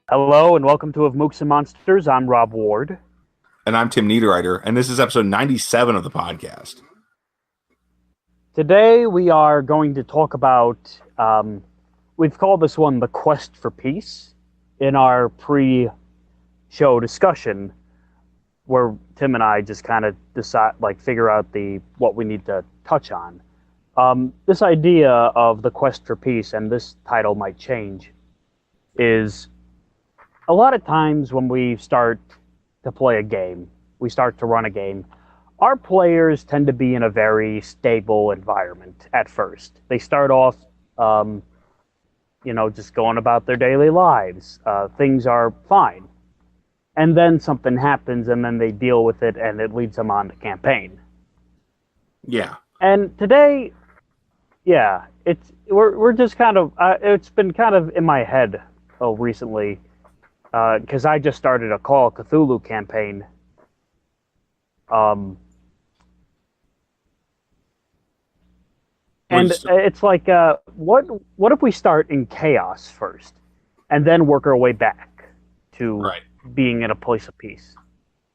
Hello and welcome to Of Mooks and Monsters. I'm Rob Ward. And I'm Tim Niederriter, and this is episode 97 of the podcast. Today we are going to talk about, we've called this one The Quest for Peace in our pre-show discussion, where Tim and I just kind of figure out what we need to touch on. This idea of The Quest for Peace, and this title might change, is a lot of times when we start to play a game, we start to run a game, our players tend to be in a very stable environment at first. They start off, just going about their daily lives. Things are fine. And then something happens, and then they deal with it, and it leads them on to campaign. Yeah. And today, we're just kind of, it's been kind of in my head recently, because I just started a Call of Cthulhu campaign. And it's like, what if we start in chaos first, and then work our way back to being in a place of peace?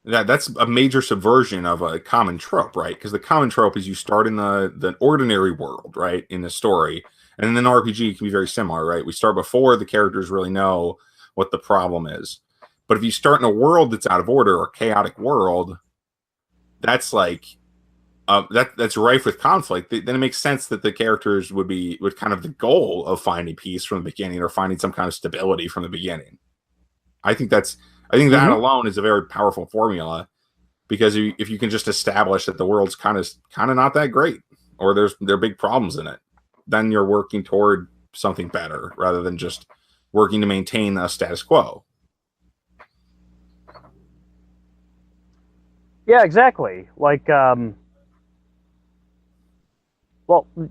That's a major subversion of a common trope, right? Because the common trope is you start in the ordinary world, right, in the story, and then an RPG can be very similar, right? We start before the characters really know what the problem is. But if you start in a world that's out of order, or chaotic world, that's like that's rife with conflict. Then it makes sense that the characters would kind of the goal of finding peace from the beginning, or finding some kind of stability from the beginning. I think that alone is a very powerful formula, because if you can just establish that the world's kind of not that great, or there are big problems in it, then you're working toward something better rather than just working to maintain a status quo. Yeah, exactly. Like, the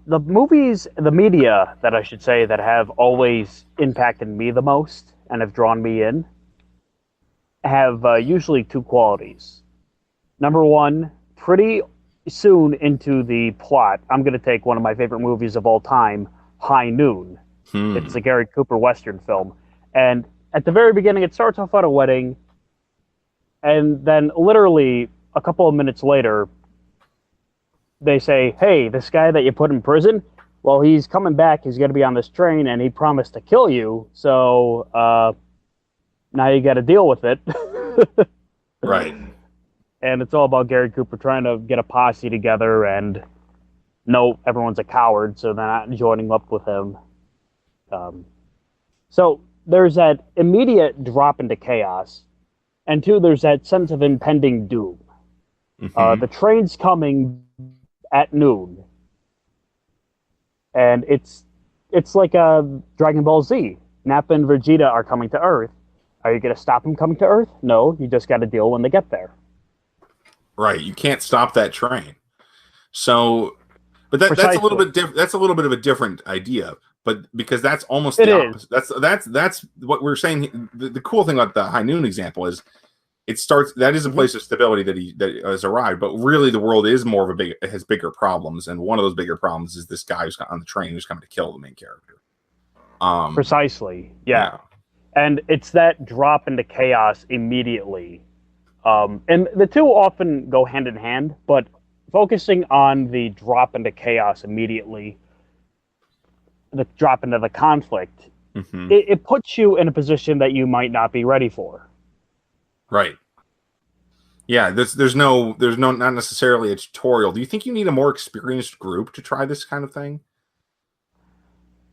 movies, the media that I should say, that have always impacted me the most and have drawn me in have usually two qualities. Number one, pretty soon into the plot, I'm going to take one of my favorite movies of all time, High Noon. It's a Gary Cooper Western film. And at the very beginning, it starts off at a wedding, and then literally a couple of minutes later, they say, hey, this guy that you put in prison, well, he's coming back, he's going to be on this train, and he promised to kill you, so now you got to deal with it. Right. And it's all about Gary Cooper trying to get a posse together, and no, everyone's a coward, so they're not joining up with him. So there's that immediate drop into chaos, and two, there's that sense of impending doom. The train's coming at noon, and it's like a Dragon Ball Z. Nappa and Vegeta are coming to Earth. Are you going to stop them coming to Earth? No, you just got to deal when they get there. Right, you can't stop that train. So, but that's a little bit different. That's a little bit of a different idea, but because that's almost the opposite. That's what we're saying. The cool thing about the High Noon example is it starts. That is a place of stability that has arrived, but really the world is more of has bigger problems, and one of those bigger problems is this guy who's on the train who's coming to kill the main character. Precisely, yeah. And it's that drop into chaos immediately. And the two often go hand in hand, but focusing on the drop into chaos immediately, the drop into the conflict, it puts you in a position that you might not be ready for. Right. Yeah, there's not necessarily a tutorial. Do you think you need a more experienced group to try this kind of thing?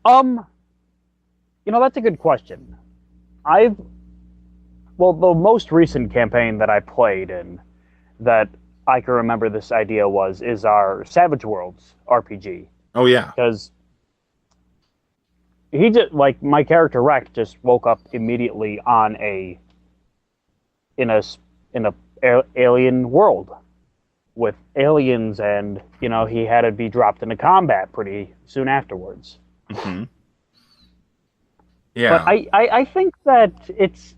That's a good question. The most recent campaign that I played in that I can remember this idea is our Savage Worlds RPG. Oh yeah. Because he just, like, my character Rex just woke up immediately in a alien world with aliens, and he had to be dropped into combat pretty soon afterwards. Yeah. But I think that it's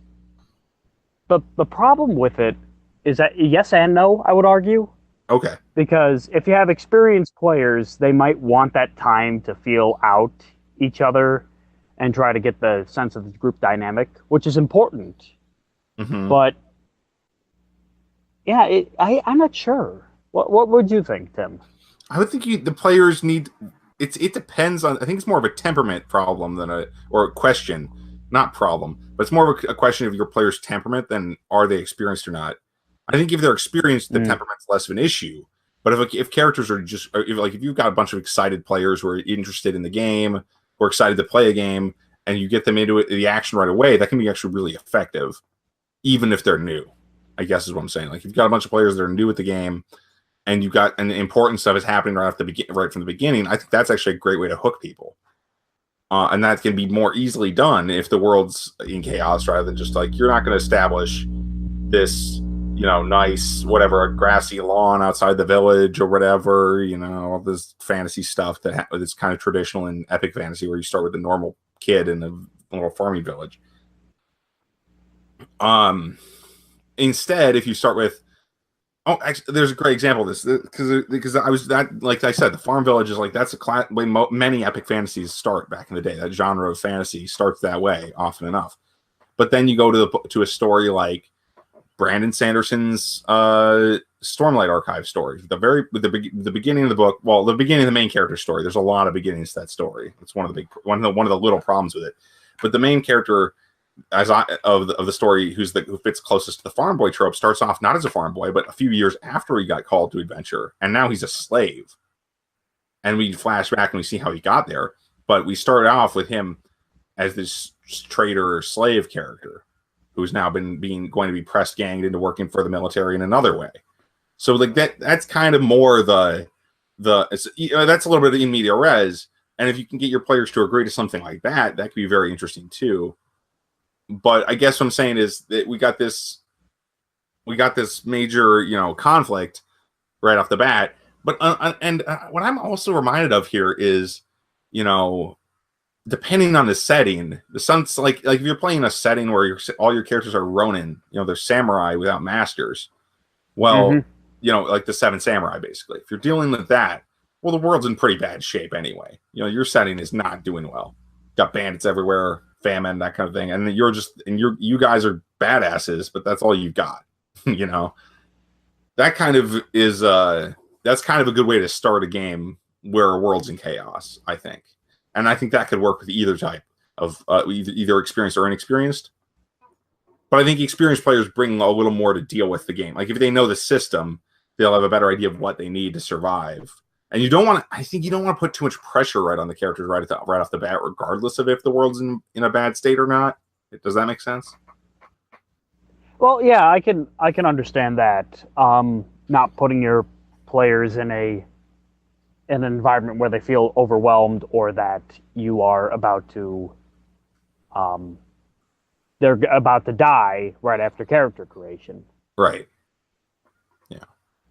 the problem with it is that yes and no, I would argue. Okay. Because if you have experienced players, they might want that time to feel out each other and try to get the sense of the group dynamic, which is important. Mm-hmm. But yeah, I'm not sure. What would you think, Tim? I would think the players need. It depends on. I think it's more of a temperament problem than or a question, not problem. But it's more of a question of your player's temperament than are they experienced or not. I think if they're experienced, the temperament's less of an issue. But if characters are just if you've got a bunch of excited players who are interested in the game, who are excited to play a game, and you get them into the action right away, that can be actually really effective, even if they're new. I guess is what I'm saying. Like if you've got a bunch of players that are new at the game, and you've got an important stuff is happening right from the beginning, I think that's actually a great way to hook people. And that can be more easily done if the world's in chaos rather than just like, you're not going to establish this, nice, whatever, a grassy lawn outside the village or whatever, all this fantasy stuff that's kind of traditional in epic fantasy where you start with a normal kid in a little farming village. Instead, if you start with, actually, there's a great example of this because I was that, like I said, the farm village is like that's a way many epic fantasies start back in the day. That genre of fantasy starts that way often enough, but then you go to a story like Brandon Sanderson's Stormlight Archive story. The beginning of the book, well, the beginning of the main character story. There's a lot of beginnings to that story. It's one of the little problems with it, but the main character of the story who fits closest to the farm boy trope starts off not as a farm boy, but a few years after he got called to adventure, and now he's a slave. And we flash back and we see how he got there, but we start off with him as this trader or slave character who's now going to be press ganged into working for the military in another way. So like that's kind of more that's a little bit of in media res, and if you can get your players to agree to something like that could be very interesting too. But I guess what I'm saying is that we got this major, conflict right off the bat. But what I'm also reminded of here is, depending on the setting, the sun's like if you're playing a setting where all your characters are Ronin, they're samurai without masters. Well, like the Seven Samurai, basically. If you're dealing with that, well, the world's in pretty bad shape anyway. Your setting is not doing well. Got bandits everywhere. Famine, that kind of thing, and you guys are badasses, but that's all you've got. That kind of is that's kind of a good way to start a game where a world's in chaos, I think, and I think that could work with either type of either experienced or inexperienced. But I think experienced players bring a little more to deal with the game. Like if they know the system, they'll have a better idea of what they need to survive. And you don't want to put too much pressure right on the characters right off the bat, regardless of if the world's in a bad state or not. Does that make sense? Well, yeah, I can understand that. Not putting your players in an environment where they feel overwhelmed or that you are about to they're about to die right after character creation. Right.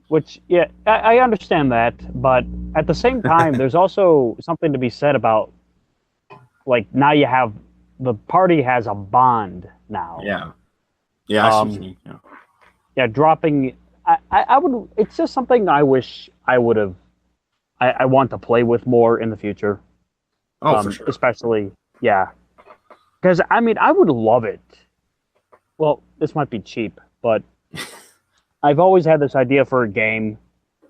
Which, yeah, I understand that, but at the same time, there's also something to be said about, like, now the party has a bond now. Yeah. Yeah, I see. Yeah, dropping, I would, it's just something I wish I would have, I want to play with more in the future. Oh, for sure. Especially, yeah. Because, I would love it. Well, this might be cheap, but I've always had this idea for a game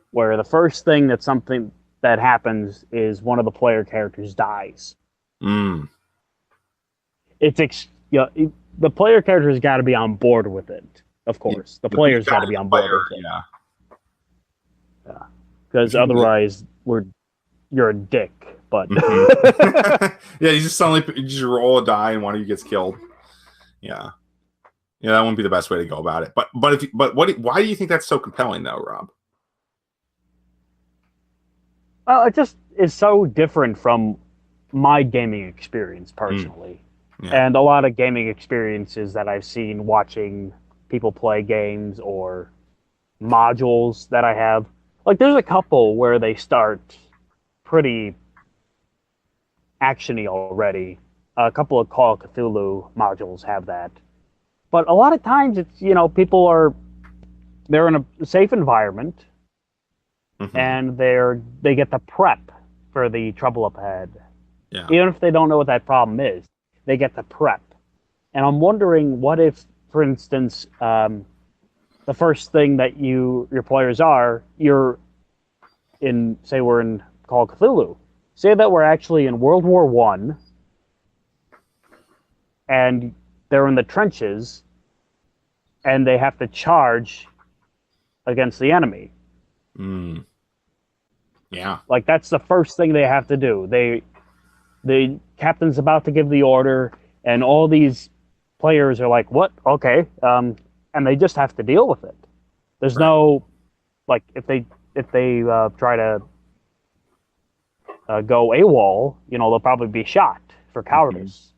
where the first thing that something that happens is one of the player characters dies. Mm. The player character has got to be on board with it. Of course, the player's got to be on board with it. Yeah. Because otherwise, you're a dick. But yeah, you just roll a die and one of you gets killed. Yeah. Yeah, that wouldn't be the best way to go about it. But why do you think that's so compelling, though, Rob? Well, it just is so different from my gaming experience personally, and a lot of gaming experiences that I've seen watching people play games or modules that I have. Like, there's a couple where they start pretty actiony already. A couple of Call of Cthulhu modules have that. But a lot of times it's, people they're in a safe environment and they get the prep for the trouble up ahead. Yeah. Even if they don't know what that problem is, they get to prep. And I'm wondering, what if, for instance, the first thing that your players are, say we're in Call of Cthulhu. Say that we're actually in World War One, and they're in the trenches, and they have to charge against the enemy. Mm. Yeah. Like, that's the first thing they have to do. The captain's about to give the order, and all these players are like, "What? Okay," and they just have to deal with it. There's Right. no, like, if they try to go AWOL, they'll probably be shot for cowardice.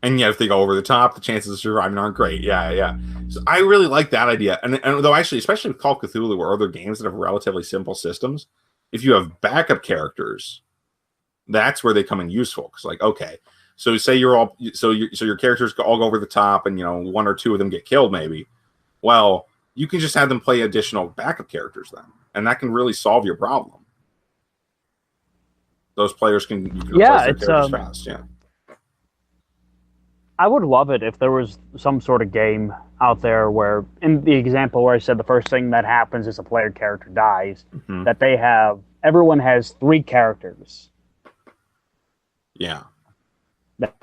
And yet, if they go over the top, the chances of surviving aren't great. Yeah, yeah. So I really like that idea. And though actually, especially with Call of Cthulhu or other games that have relatively simple systems, if you have backup characters, that's where they come in useful. Because, like, okay, so say your characters all go over the top, and one or two of them get killed, maybe. Well, you can just have them play additional backup characters then, and that can really solve your problem. Those players can replace their characters fast. Yeah. I would love it if there was some sort of game out there where, in the example where I said the first thing that happens is a player character dies, that everyone has 3 characters. Yeah. That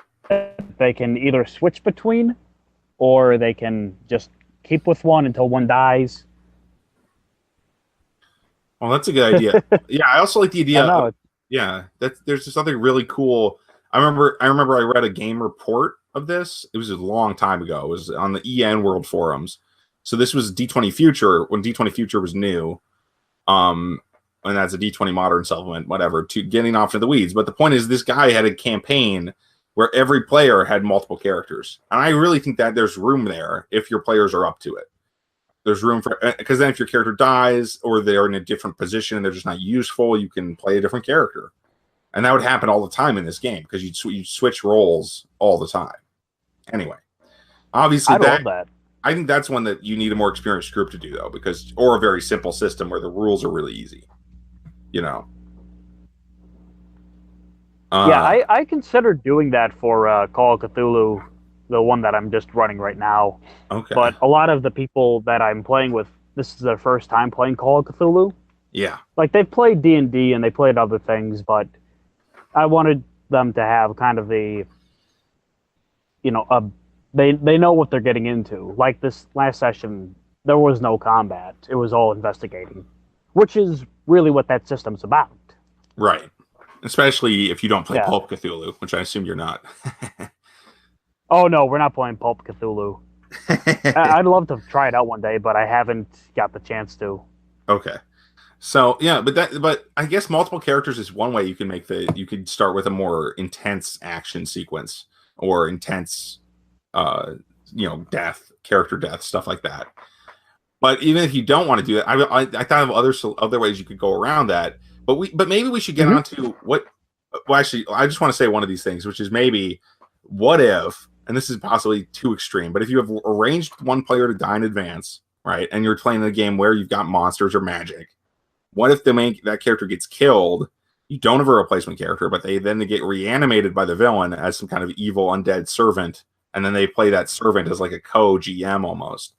they can either switch between, or they can just keep with one until one dies. Well, that's a good idea. Yeah, I also like the idea. There's just something really cool. I remember I read a game report of this. It was a long time ago. It was on the EN World forums. So this was D20 Future when D20 Future was new. And that's a D20 Modern supplement, whatever, to getting off to the weeds. But the point is, this guy had a campaign where every player had multiple characters. And I really think that there's room there if your players are up to it. There's room for, because then if your character dies or they're in a different position and they're just not useful, you can play a different character. And that would happen all the time in this game because you switch roles all the time. Anyway, obviously I love that. I think that's one that you need a more experienced group to do, though, or a very simple system where the rules are really easy. Yeah, I considered doing that for Call of Cthulhu, the one that I'm just running right now. Okay. But a lot of the people that I'm playing with, this is their first time playing Call of Cthulhu. Yeah. Like, they've played D&D and they played other things, but I wanted them to have kind of the, they know what they're getting into. Like this last session, there was no combat. It was all investigating, which is really what that system's about. Right. Especially if you don't play Pulp Cthulhu, which I assume you're not. Oh, no, we're not playing Pulp Cthulhu. I'd love to try it out one day, but I haven't got the chance to. Okay. So yeah, but I guess multiple characters is one way you can you could start with a more intense action sequence or intense character death, stuff like that. But even if you don't want to do that, I thought of other ways you could go around that. But maybe we should get on to what. Well, actually, I just want to say one of these things, which is maybe what if, and this is possibly too extreme, but if you have arranged one player to die in advance, right, and you're playing a game where you've got monsters or magic, what if that character gets killed? You don't have a replacement character, but they get reanimated by the villain as some kind of evil undead servant, and then they play that servant as like a co-GM almost,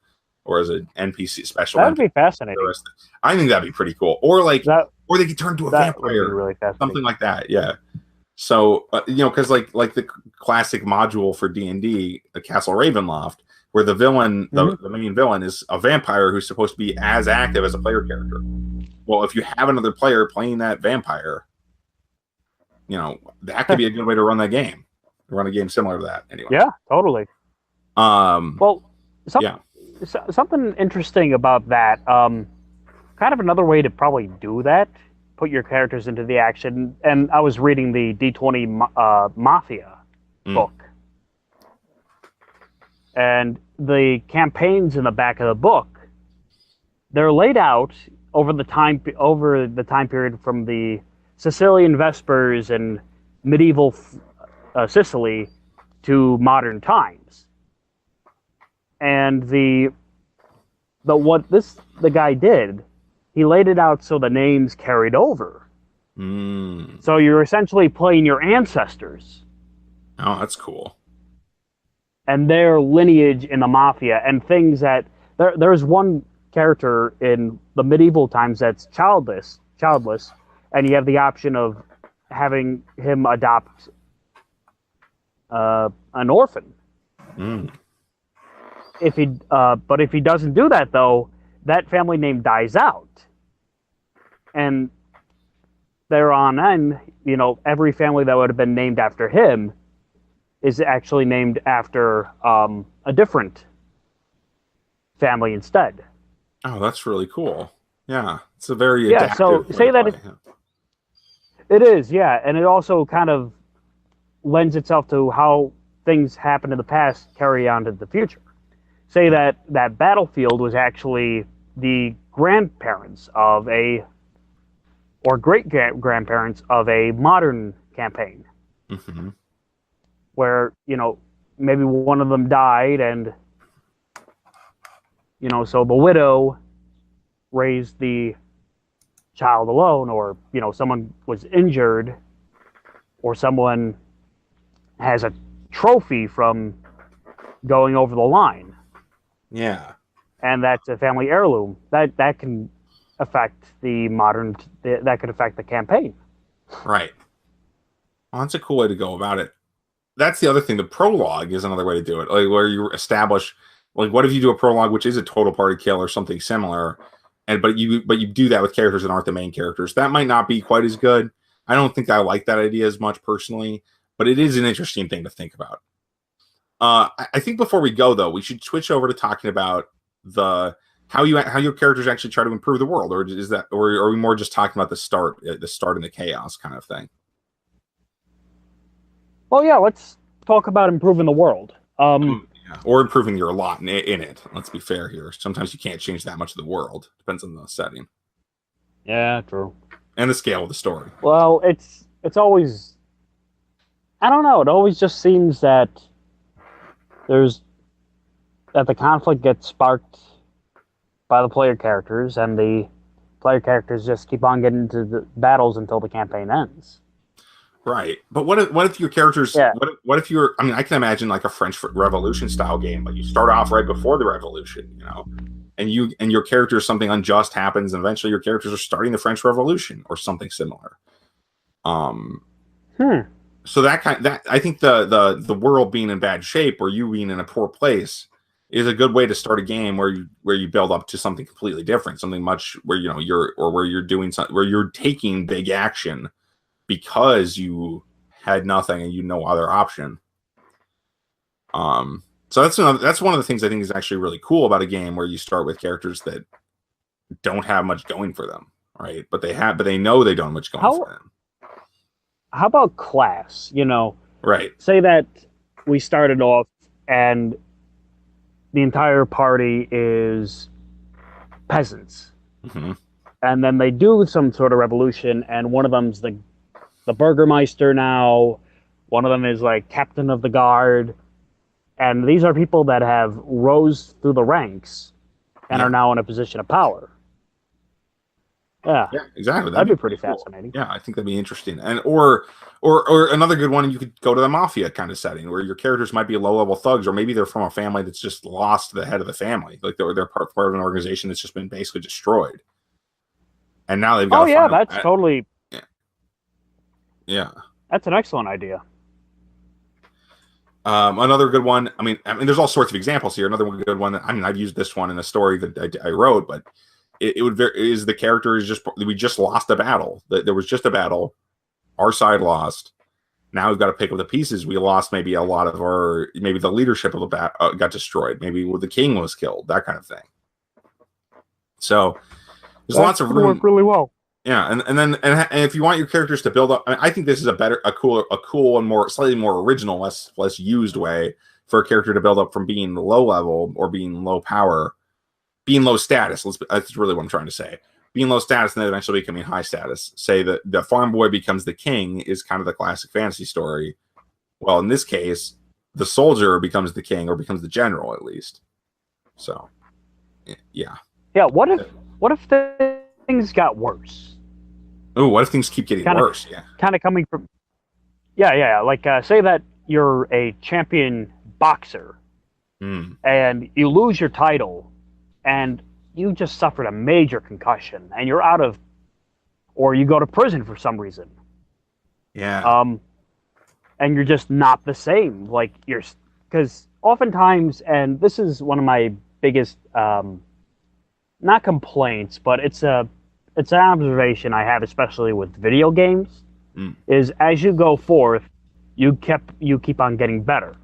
or as an NPC special. That would be fascinating. I think that'd be pretty cool. Or or they could turn into a vampire, really something like that. Yeah. So because like the classic module for D&D, the Castle Ravenloft, where the villain, the main villain, is a vampire who's supposed to be as active as a player character. Well, if you have another player playing that vampire, that could be a good way to run that game. Run a game similar to that, anyway. Yeah, totally. Something interesting about that. Kind of another way to probably do that, put your characters into the action. And I was reading the D20 Mafia book. And the campaigns in the back of the book, they're laid out over the time period from the Sicilian Vespers and medieval Sicily to modern times. And the guy did, he laid it out so the names carried over. Mm. So you're essentially playing your ancestors Oh, that's cool. and their lineage in the mafia and things that there's one character in the medieval times that's childless, and you have the option of having him adopt an orphan. Mm. But if he doesn't do that though, that family name dies out, and thereon end, every family that would have been named after him is actually named after a different family instead. Oh, that's really cool. Yeah, it's a very Yeah, so adaptive way say to that play. it is, yeah, and it also kind of lends itself to how things happen in the past carry on to the future. Say that that battlefield was actually the grandparents of or great grandparents of a modern campaign, Mm-hmm. where maybe one of them died, and so the widow raised the child alone, or someone was injured, or someone has a trophy from going over the line, Yeah. and that's a family heirloom. That can affect that could affect the campaign. Right. Well, that's a cool way to go about it. That's the other thing. The prologue is another way to do it, like where you establish, like, what if you do a prologue which is a total party kill or something similar, but you do that with characters that aren't the main characters. That might not be quite as good. I don't think I like that idea as much personally, but it is an interesting thing to think about. I think before we go though, we should switch over to talking about how your characters actually try to improve the world, or are we more just talking about the start and the chaos kind of thing? Well, yeah, let's talk about improving the world. Yeah. Or improving your lot in it. Let's be fair here. Sometimes you can't change that much of the world. Depends on the setting Yeah, true. and the scale of the story. Well, it's always, I don't know. It always just seems that the conflict gets sparked by the player characters, and the player characters just keep on getting into the battles until the campaign ends. Right, but what if your characters? Yeah. What if you're? I mean, I can imagine like a French Revolution style game, but you start off right before the revolution, and your character, something unjust happens, and eventually your characters are starting the French Revolution or something similar. So that I think the world being in bad shape or you being in a poor place is a good way to start a game where you build up to something completely different, something much where you're doing something where you're taking big action because you had nothing and no other option. So that's one of the things I think is actually really cool about a game where you start with characters that don't have much going for them, right? But they know they don't have much going for them. How about class? Right. Say that we started off and the entire party is peasants, Mm-hmm. and then they do some sort of revolution, and one of them's the Burgermeister now. One of them is like captain of the guard, and these are people that have rose through the ranks and are now in a position of power. Yeah, exactly. That'd be pretty fascinating. Yeah, I think that'd be interesting. And or another good one, you could go to the mafia kind of setting where your characters might be low level thugs, or maybe they're from a family that's just lost the head of the family, like they're part of an organization that's just been basically destroyed, and now they've got. Oh yeah, that's totally. Yeah, that's an excellent idea. Another good one. I mean, there's all sorts of examples here. Another good one. I've used this one in a story that I wrote, but is the character is we just lost a battle. There was just a battle. Our side lost. Now we've got to pick up the pieces. We lost maybe a lot of maybe the leadership of the battle got destroyed. Maybe the king was killed. That kind of thing. So there's lots of room. Work really well. Yeah, and if you want your characters to build up, I think this is a cool and slightly more original, less used way for a character to build up from being low level or being low power, being low status. That's really what I'm trying to say. Being low status and then eventually becoming high status. Say that the farm boy becomes the king is kind of the classic fantasy story. Well, in this case, the soldier becomes the king or becomes the general at least. So, yeah. Yeah. What if things got worse? Oh, what if things keep getting Kinda, worse? Yeah. kind of coming from. Yeah. Like, say that you're a champion boxer and you lose your title and you just suffered a major concussion and you're out of, or you go to prison for some reason. Yeah. And you're just not the same. Like, because oftentimes, and this is one of my biggest, not complaints, but it's an observation I have, especially with video games, is as you go forth, you keep on getting better.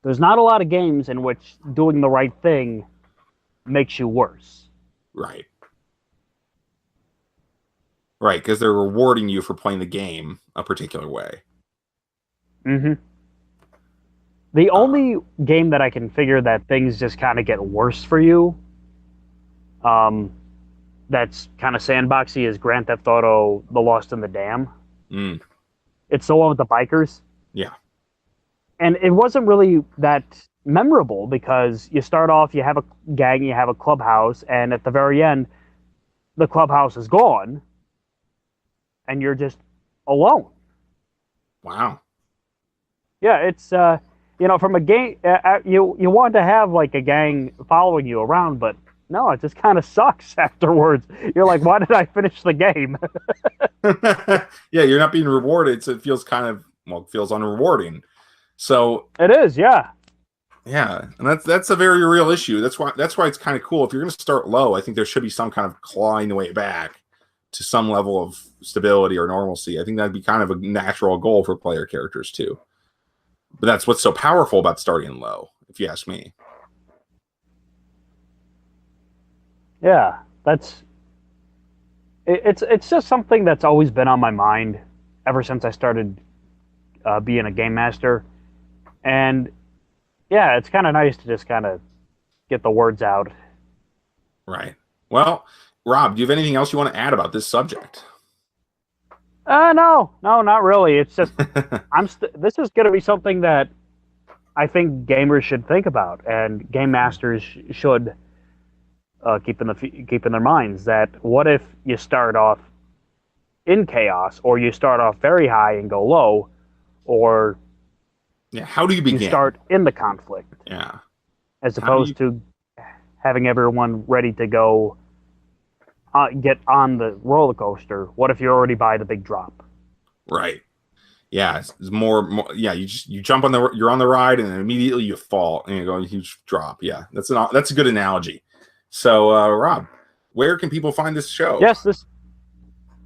There's not a lot of games in which doing the right thing makes you worse. Right. Right, because they're rewarding you for playing the game a particular way. Mm-hmm. The only game that I can figure that things just kind of get worse for you, that's kind of sandboxy, is Grand Theft Auto: The Lost in the Dam. It's the one with the bikers. Yeah. And it wasn't really that memorable because you start off, you have a gang, you have a clubhouse, and at the very end, the clubhouse is gone, and you're just alone. Wow. Yeah, it's from a game, you want to have like a gang following you around, but no, it just kind of sucks afterwards. You're like, why did I finish the game? Yeah, you're not being rewarded, so it feels it feels unrewarding. So it is, yeah. Yeah, and that's a very real issue. That's why it's kind of cool. If you're going to start low, I think there should be some kind of clawing the way back to some level of stability or normalcy. I think that'd be kind of a natural goal for player characters too. But that's what's so powerful about starting low, if you ask me. Yeah, it's just something that's always been on my mind ever since I started being a game master. And yeah, it's kind of nice to just kind of get the words out. Right. Well, Rob, do you have anything else you want to add about this subject? No, not really. It's just this is going to be something that I think gamers should think about, and game masters should keep in their minds that what if you start off in chaos, or you start off very high and go low, or how do you begin? You start in the conflict. Yeah. As opposed to having everyone ready to go get on the roller coaster. What if you're already by the big drop? Right. Yeah. It's more. Yeah. You jump on you're on the ride and then immediately you fall and you go a huge drop. Yeah. That's a good analogy. So, Rob, where can people find this show? Yes,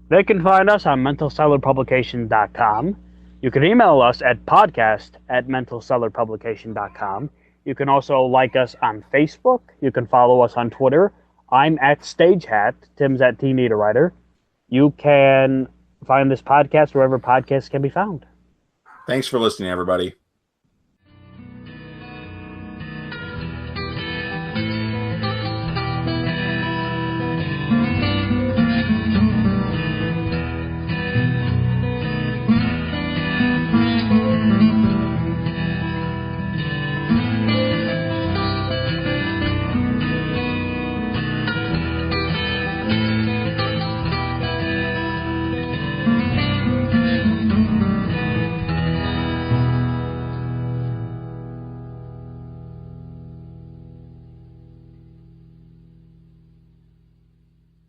they can find us on mentalcellarpublication.com. You can email us at podcast@mentalcellarpublication.com. You can also like us on Facebook. You can follow us on Twitter. I'm at StageHat. Tim's at T Niederriter. You can find this podcast wherever podcasts can be found. Thanks for listening, everybody.